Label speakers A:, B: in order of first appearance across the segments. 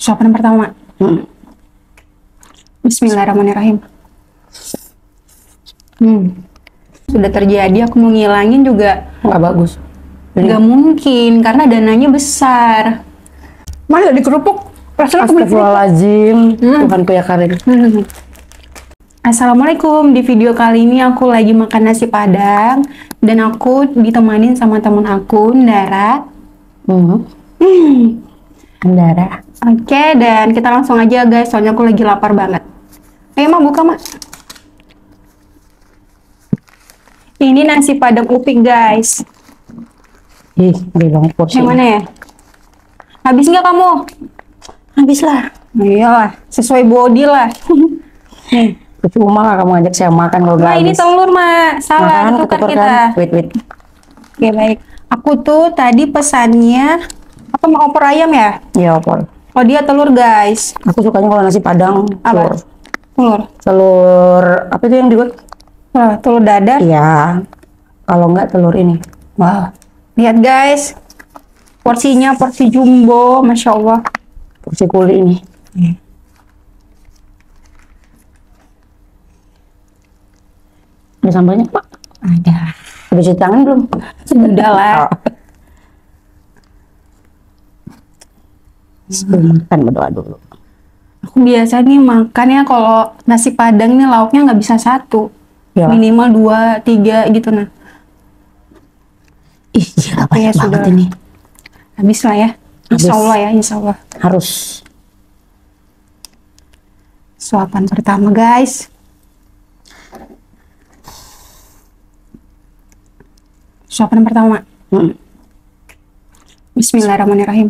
A: Suapan pertama. Bismillahirrahmanirrahim. Sudah terjadi, aku mau ngilangin juga
B: Nggak bagus.
A: nggak mungkin karena dananya besar. Mana di kerupuk? Perasaan aku beli kerupuk.
B: Astagfirullahaladzim. Tuhanku ya Karim.
A: Assalamualaikum. Di video kali ini aku lagi makan nasi padang dan aku ditemanin sama teman aku, Ndara.
B: Ndara.
A: Oke, dan kita langsung aja guys, soalnya aku lagi lapar banget. Ayo Ma, buka Ma. Ini nasi padang upik guys.
B: Ih, gede banget porsi.
A: Yang mana ya? Habis nggak kamu?
B: Habis lah.
A: Iyalah, sesuai body lah. Nih.
B: Cuma lah kamu ajak saya makan kalau
A: Ma,
B: nggak
A: ini
B: habis.
A: telur Ma, salah,
B: Makan,
A: tukar
B: ketukar
A: kita.
B: kan? Wait.
A: Oke baik. Aku tuh tadi pesannya apa mau opor ayam ya?
B: Iya, opor.
A: Oh dia telur guys.
B: Aku sukanya kalau nasi padang telur.
A: Apa? Telur.
B: Telur apa itu yang dibuat?
A: Wah, telur dadar.
B: Iya. Kalau nggak telur ini. Wah,
A: Lihat guys. Porsinya porsi jumbo, masya Allah.
B: porsi kuli ini. Ada sambalnya, Pak?
A: Ada.
B: Udah cuci tangan belum?
A: Sudah lah.
B: Sebelum makan berdoa dulu.
A: Aku biasa nih makan ya kalau nasi padang nih lauknya nggak bisa satu.
B: Ya.
A: Minimal 2, 3 gitu nah.
B: Ih, gila
A: Oke,
B: banyak banget
A: sudah.
B: ini.
A: Habis lah ya. Insya
B: Habis.
A: Allah ya, insya Allah.
B: Harus.
A: Suapan pertama guys. Suapan pertama. Bismillahirrahmanirrahim.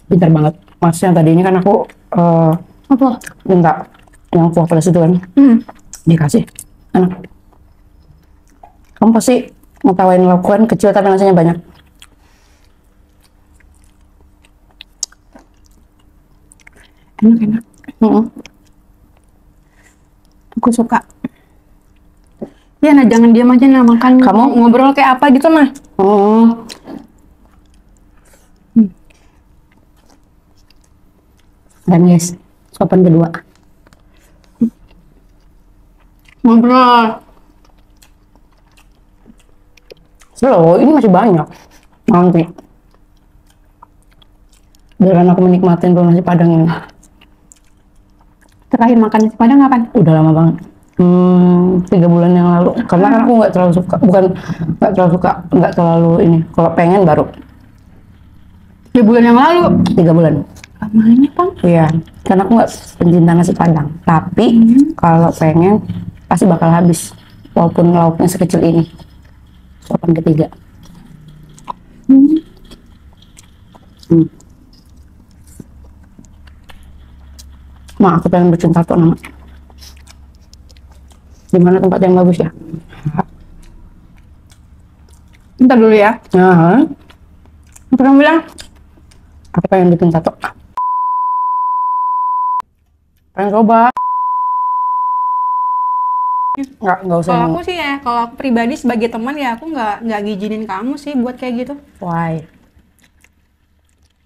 B: Pintar banget. Maksudnya tadi ini kan aku
A: Apa?
B: minta yang kuah pedas itu kan. Dikasih. Enak. Kamu pasti ngetawain lakukan kecil tapi nasinya banyak.
A: Enak-enak. Aku suka. Ya nah jangan diam aja nah makan.
B: Kamu?
A: Ngobrol kayak apa gitu nah.
B: Dan guys, suapan kedua.
A: Ngobrol.
B: Slow, ini masih banyak. Nanti. Biar aku menikmatin dulu nasi padang ini.
A: Terakhir makan nasi padang kapan?
B: Udah lama banget. 3 bulan yang lalu. Karena kan aku nggak terlalu suka, nggak terlalu ini. Kalau pengen baru
A: 3 bulan yang lalu.
B: 3 bulan.
A: Lamanya Bang.
B: Iya, karena aku nggak pencinta nasi padang. Tapi kalau pengen pasti bakal habis, walaupun lauknya sekecil ini. Suapan ketiga. Ma, aku pengen bikin tato nama. Di mana tempat yang bagus ya?
A: Bentar dulu ya. Apa kamu bilang?
B: Aku pengen bikin tato. Pengen coba. Nggak usah.
A: Kalau aku sih ya, kalau aku pribadi sebagai teman ya aku nggak ngizinin kamu sih buat kayak gitu.
B: Why?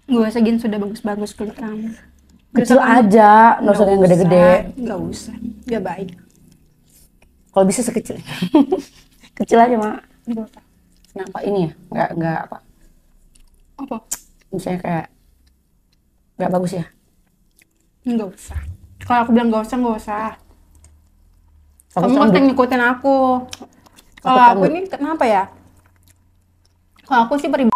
A: Gak usah gini sudah bagus-bagus kulit kamu.
B: Kecil aja, nggak usah yang gede-gede.
A: Nggak usah, nggak baik.
B: Kalau bisa sekecil. Kecil aja, Mak. Kenapa ini ya? Nggak apa?
A: Apa?
B: Misalnya kayak nggak bagus ya?
A: Nggak usah. Kalau aku bilang nggak usah.
B: Aku
A: Kamu
B: sambil-
A: kan ngikutin aku. Kalau aku
B: sambil-
A: ini kenapa ya? Kalau aku sih pribadi.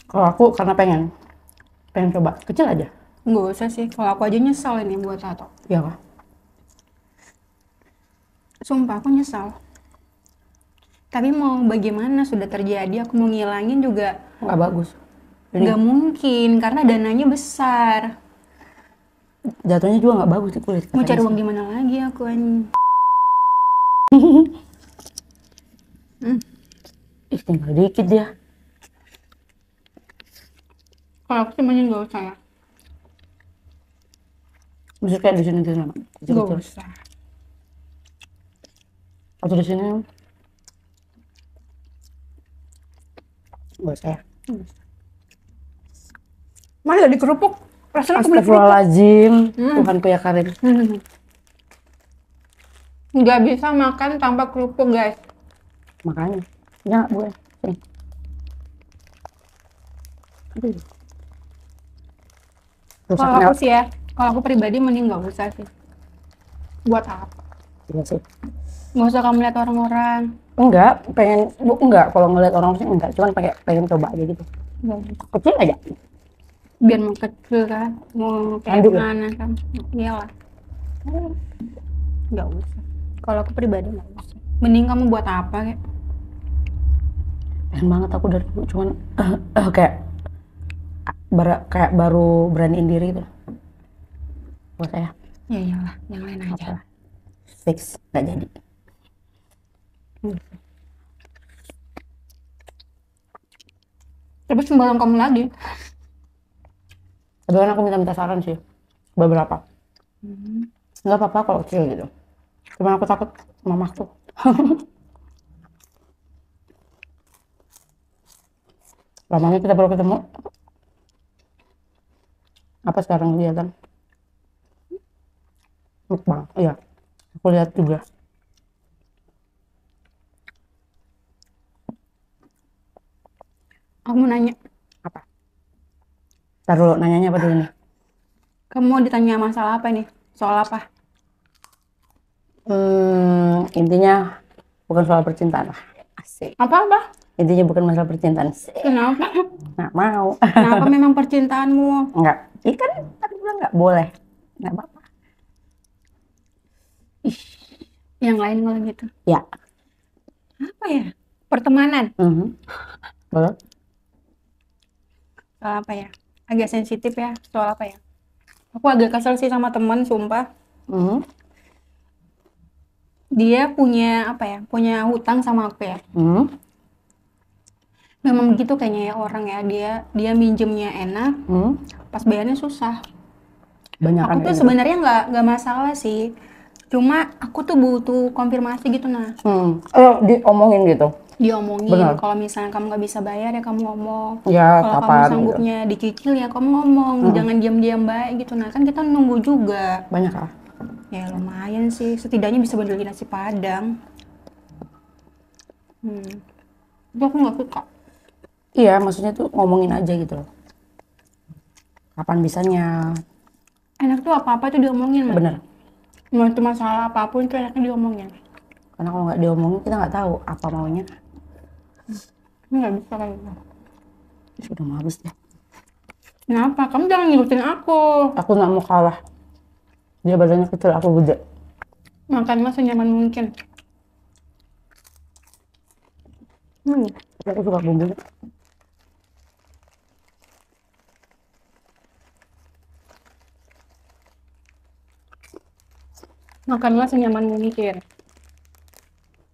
B: Kalau aku karena pengen coba kecil aja.
A: Nggak usah sih. Kalau aku aja nyesal ini buat tato.
B: Iya kah?
A: Sumpah aku nyesal. Tapi mau bagaimana sudah terjadi, aku mau ngilangin juga
B: Nggak bagus. Ini
A: nggak mungkin karena dananya besar.
B: jatuhnya juga nggak bagus di kulit.
A: Mau cari
B: katanya
A: uang
B: sih.
A: gimana lagi aku anjing.
B: Ih, tinggal dikit dia.
A: Kalau aku sih nggak usah ya.
B: Maksudnya kayak di sini Mak.
A: Nggak usah.
B: Waktu di sini buat saya.
A: Mana di kerupuk? Rasanya aku beli kerupuk.
B: Astagfirullahaladzim, Tuhanku ya Karim.
A: Nggak bisa makan tanpa kerupuk, guys.
B: Makanya, ya gue. Sini. Aduh. Rusak
A: Kalau
B: Nel.
A: aku sih ya, kalau aku pribadi mending nggak usah sih. Buat apa?
B: Iya sih.
A: Nggak usah kamu lihat orang-orang.
B: Enggak, enggak kalau ngeliat orang sih enggak, cuman pengen coba aja gitu.
A: Nggak usah.
B: Kecil aja.
A: Biar mau kecil kan, mau kayak
B: Anduk ya?
A: gimana kan? Iyalah. Nggak usah. Kalau aku pribadi nggak usah. Mending kamu buat apa kayak?
B: Pengen banget aku dari dulu, cuman kayak baru beraniin diri gitu. Buat saya.
A: Ya iyalah, yang lain aja.
B: Fix, nggak jadi.
A: Tapi sembarang kamu lagi.
B: Tapi kan aku minta saran sih, beberapa. Nggak apa-apa kalau kecil gitu. Cuman aku takut mamaku. Lamanya kita baru ketemu. Apa sekarang kegiatan? Mukbang, iya. Aku lihat juga.
A: Aku mau nanya,
B: Apa? Ntar dulu, nanyanya apa dulu nih?
A: kamu mau ditanya masalah apa nih? Soal apa?
B: Intinya bukan soal percintaan lah. Asik.
A: Apa-apa?
B: Intinya bukan masalah percintaan.
A: Kenapa?
B: Nggak mau.
A: Kenapa memang percintaanmu?
B: Enggak. Ikan tadi bilang nggak boleh. Nggak apa-apa.
A: Yang lain kalau gitu.
B: Ya.
A: Apa ya? Pertemanan.
B: Boleh.
A: Soal apa ya? Agak sensitif ya. Soal apa ya? Aku agak kesel sih sama teman, sumpah. Dia punya apa ya? Punya hutang sama aku ya. Memang begitu kayaknya ya orang ya. Dia minjemnya enak, pas bayarnya susah.
B: Banyak
A: Aku tuh sebenarnya nggak masalah sih. Cuma aku tuh butuh konfirmasi gitu nah.
B: Diomongin gitu.
A: Diomongin
B: Benar.
A: kalau misalnya kamu nggak bisa bayar ya kamu ngomong.
B: Ya,
A: Kalau kamu
B: kapan
A: sanggupnya dicicil ya kamu ngomong. Jangan diam-diam baik gitu nah. Kan kita nunggu juga.
B: Banyak lah.
A: Ya lumayan sih. Setidaknya bisa beli nasi Padang. Itu aku nggak suka.
B: Iya, maksudnya tuh ngomongin aja gitu loh. Kapan bisanya?
A: Enak tuh apa-apa tuh diomongin Mas.
B: Bener.
A: Mau itu masalah apapun tuh enaknya diomongin.
B: Karena kalau nggak diomongin kita nggak tahu apa maunya.
A: Nggak bisa kayak gitu.
B: Sudah mau habis deh.
A: Kenapa? Kamu jangan ngikutin aku.
B: Aku nggak mau kalah. Dia badannya kecil, aku gede.
A: Makanlah senyaman mungkin.
B: Aku suka bumbunya.
A: Makanlah senyaman mungkin.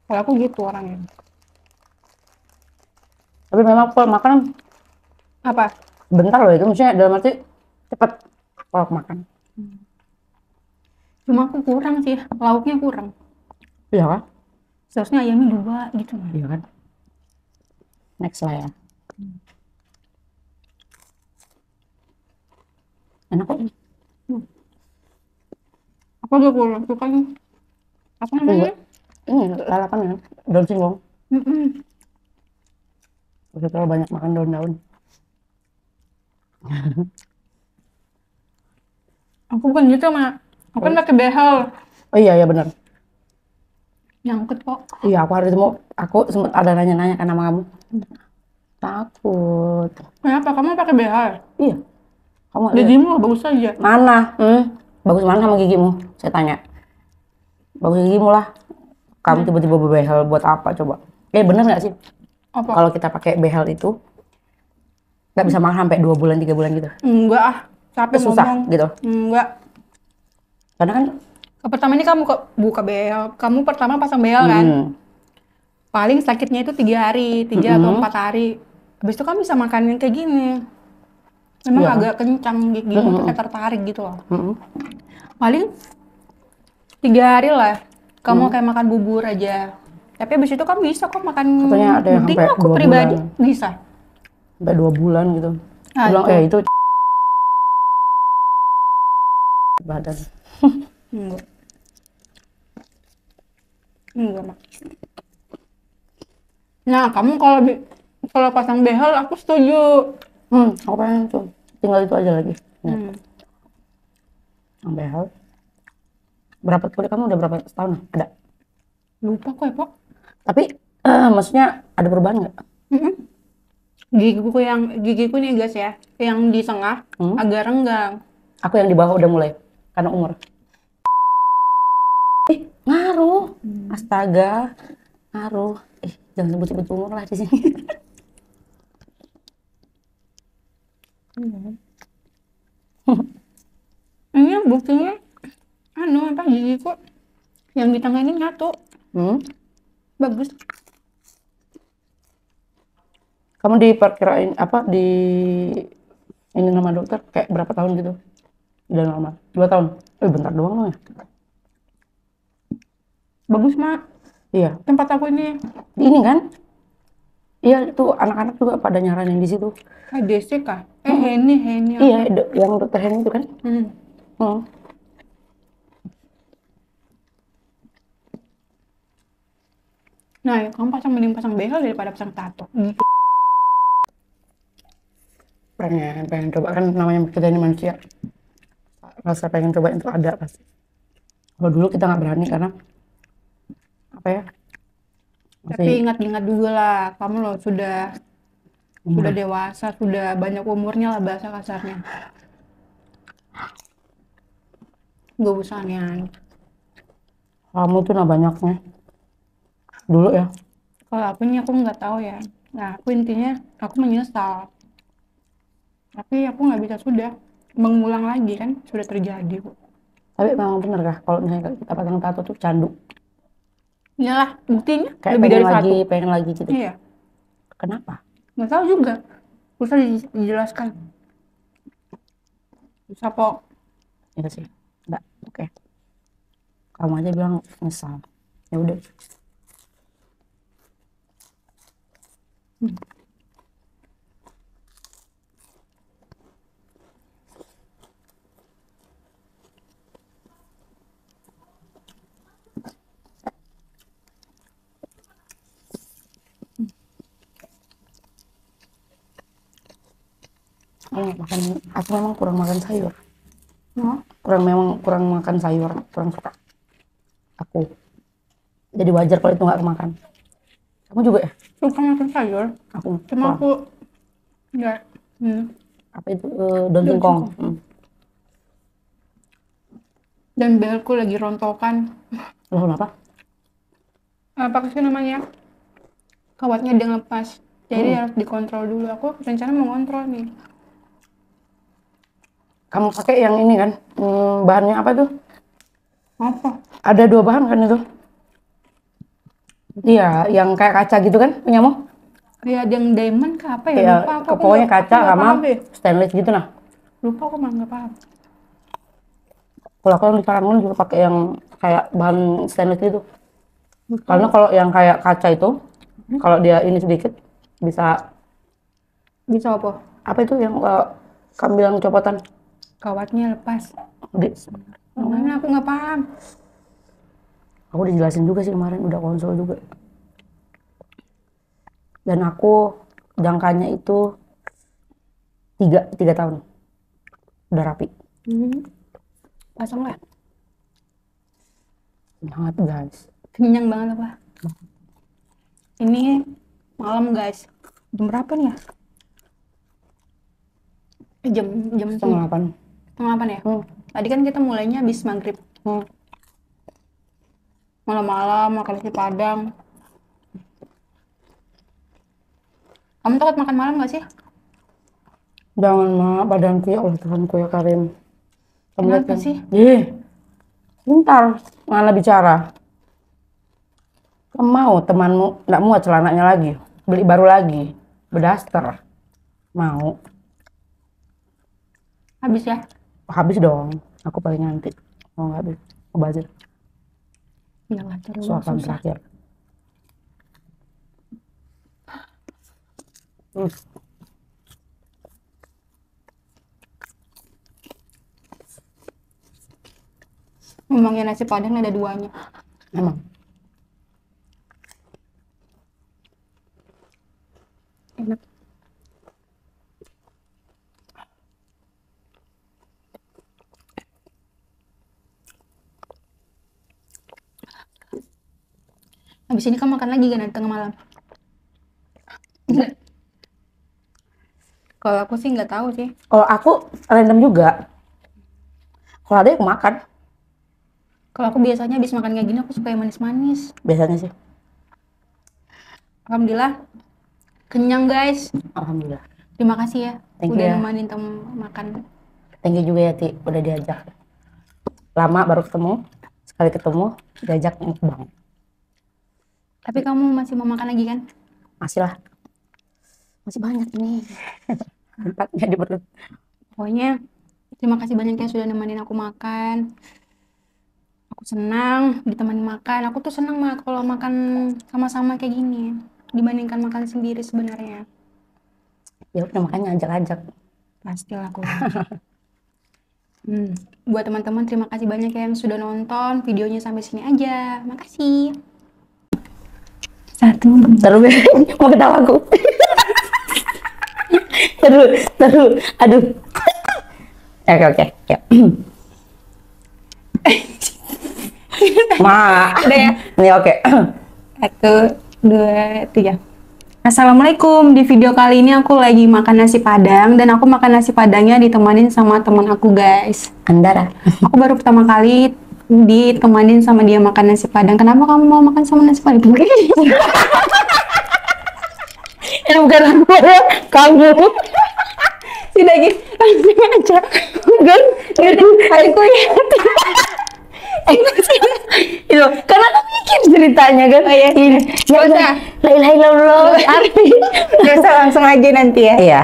A: Kalau aku gitu orangnya.
B: Tapi memang kalau makan
A: Apa?
B: bentar loh itu, maksudnya dalam arti cepet kalau makan.
A: Cuma aku kurang sih, lauknya kurang.
B: Iya kan?
A: Seharusnya ayamnya 2 gitu.
B: Iya kan? Next lah ya. Enak kok.
A: Aku juga kurang suka nih. Apa namanya?
B: Ini lalapan ya, daun singkong.
A: Mm-mm.
B: Udah terlalu banyak makan daun-daun.
A: Aku bukan gitu Mak. Aku kan pakai behel.
B: Oh iya benar.
A: Nyangkut kok.
B: Iya aku hari itu aku sempat ada nanya-nanya kan sama kamu. Takut.
A: Kenapa? Kamu pakai behel?
B: Iya. Kamu lihat.
A: Gigimu bagus aja.
B: Mana? Bagus mana sama gigimu? Saya tanya. Bagus gigimu lah. Kamu tiba-tiba berbehel buat apa coba? Bener nggak sih?
A: Apa?
B: Kalau kita pakai behel itu nggak bisa makan sampai 2 bulan 3 bulan gitu.
A: Enggak ah. Capek
B: Itu susah
A: ngomong.
B: gitu.
A: Enggak.
B: Karena kan
A: Pertama ini kamu buka behel. Kamu pertama pasang behel kan? Paling sakitnya itu 3 hari, 3 atau 4 hari. Habis itu kamu bisa makanin kayak gini. Memang
B: Iya.
A: agak kencang gigimu tuh kayak tertarik gitu loh. Paling 3 hari lah. Kamu kayak makan bubur aja. Tapi abis itu kamu bisa kok makan.
B: Katanya ada yang
A: Buktinya
B: sampai
A: aku
B: 2
A: pribadi
B: bulan.
A: bisa.
B: Sampai 2 bulan gitu.
A: Nah,
B: Bilang
A: itu.
B: itu badan.
A: Enggak. Enggak, Mak. Nah, kamu kalau pasang behel aku setuju.
B: Aku pengen tuh. Tinggal itu aja lagi. Ya. Sampai hal. Berapa kuliah kamu udah berapa setahun? Ada?
A: Lupa kok ya, Pok.
B: Tapi maksudnya ada perubahan nggak?
A: Gigiku nih guys ya, yang di tengah agak renggang.
B: Aku yang di bawah udah mulai karena umur. Ngaruh. Astaga, ngaruh. Jangan sebut-sebut umur lah di sini.
A: Ini buktinya, apa gigiku yang di tengah ini nyatu. Bagus.
B: Kamu diperkirain apa di ini nama dokter kayak berapa tahun gitu? Udah lama. 2 tahun. Bentar doang loh ya.
A: Bagus, Mak.
B: Iya.
A: Tempat aku ini.
B: Ini kan? Iya, itu anak-anak juga pada nyaranin di situ.
A: Desi kah? Heni.
B: Iya, yang dokter Heni itu kan?
A: Nah, ya, kamu mending pasang behel daripada pasang tato. Gitu.
B: Pengen coba, kan namanya kita ini manusia. Rasa pengen coba itu ada pasti. Kalau dulu kita nggak berani karena apa ya?
A: Tapi ingat-ingat dulu lah, kamu loh sudah dewasa, sudah banyak umurnya lah bahasa kasarnya. Gak usah nih.
B: Kamu tuh banyaknya dulu ya.
A: Kalau aku nggak tahu ya. Nah, aku intinya aku menyesal. Tapi aku nggak bisa sudah mengulang lagi kan, sudah terjadi.
B: Tapi memang bener kah kalau misalnya kita pasang tato tuh candu?
A: Iyalah, buktinya
B: Kayak
A: lebih dari satu.
B: Pengen lagi gitu.
A: Iya.
B: Kenapa?
A: Nggak tahu juga. Susah dijelaskan. Susah, Pok.
B: Itu sih. Enggak, oke. Kamu aja bilang nyesal. Ya udah. Aku memang kurang makan sayur. Kurang makan sayur, kurang suka. Aku. Jadi wajar kalau itu nggak kemakan. Kamu juga ya?
A: Suka makan sayur. Cuma aku nggak.
B: Apa itu daun singkong?
A: Dan belku lagi rontokan.
B: Loh, kenapa?
A: Apa sih namanya? Kawatnya dia lepas. Jadi harus dikontrol dulu. Aku rencana mau ngontrol nih.
B: Kamu pakai yang ini kan? Bahannya apa tuh?
A: Apa?
B: Ada 2 bahan kan itu? Iya, yang kayak kaca gitu kan punyamu?
A: Kayak yang diamond kah apa ya?
B: Iya,
A: Lupa aku.
B: pokoknya kaca sama stainless gitu nah.
A: Lupa aku mah nggak paham.
B: Kalau aku yang di Karanggun juga pakai yang kayak bahan stainless gitu. Karena kalau yang kayak kaca itu, kalau dia ini sedikit bisa
A: apa?
B: Apa itu yang kamu bilang copotan?
A: Kawatnya lepas. Mana aku nggak paham.
B: Aku dijelasin juga sih kemarin, udah konsul juga. Dan aku jangkanya itu 3 tahun. Udah rapi.
A: Pasang lah.
B: Banget guys.
A: Kenyang banget apa? Ini malam guys. Jam berapa nih ya? Jam
B: Setengah 8.
A: Setengah 8 ya? Tadi kan kita mulainya habis maghrib. Malam-malam makan nasi Padang. Kamu takut makan malam gak sih?
B: Jangan mah, badanku ya Allah Tuhanku ya Karim.
A: Kenapa sih?
B: Bentar, mana bicara. Kamu mau temanmu nggak muat celananya lagi? Beli baru lagi, berdaster. Mau?
A: Habis ya?
B: Habis dong, aku paling nanti. Mau nggak habis? Mubazir.
A: Iyalah terus.
B: Suapan terakhir.
A: Memangnya nasi padang ada duanya.
B: Emang.
A: Enak. Habis ini kamu makan lagi kan nanti tengah malam? Kalau aku sih nggak tahu sih.
B: Kalau aku random juga. Kalau ada yang makan.
A: Kalau aku biasanya habis makan kayak gini aku suka yang manis-manis.
B: Biasanya sih.
A: Alhamdulillah kenyang guys.
B: Alhamdulillah.
A: Terima kasih ya
B: Thank
A: udah
B: you ya.
A: nemenin temen makan.
B: Thank you juga ya Ti, udah diajak. Lama baru ketemu. Sekali ketemu diajak mukbang.
A: Tapi kamu masih mau makan lagi kan?
B: Masih lah. Masih banyak nih. Tempatnya di perut.
A: Pokoknya terima kasih banyak ya sudah nemenin aku makan. Aku senang ditemani makan. Aku tuh senang mah kalau makan sama-sama kayak gini dibandingkan makan sendiri sebenarnya.
B: Ya udah makanya ajak-ajak.
A: Pastilah aku. Buat teman-teman terima kasih banyak ya yang sudah nonton videonya sampai sini aja. Makasih. Satu.
B: Taruh mau ketawa aku. Taruh. Aduh. Oke. Ya.
A: Ada ya?
B: Ini oke.
A: 1, 2, 3. Assalamualaikum. Di video kali ini aku lagi makan nasi padang dan aku makan nasi padangnya ditemanin sama teman aku guys.
B: Andara.
A: Aku baru pertama kali ditemanin sama dia makan nasi padang. Kenapa kamu mau makan sama nasi padang?
B: Ini bukan aku ya, kamu.
A: Sudah gitu, langsung aja. Kan? Aku ya.
B: Itu karena aku bikin ceritanya kan.
A: Oh iya.
B: Ini.
A: Gak usah.
B: La ilaha illallah.
A: Gak usah, langsung aja nanti ya.
B: Iya.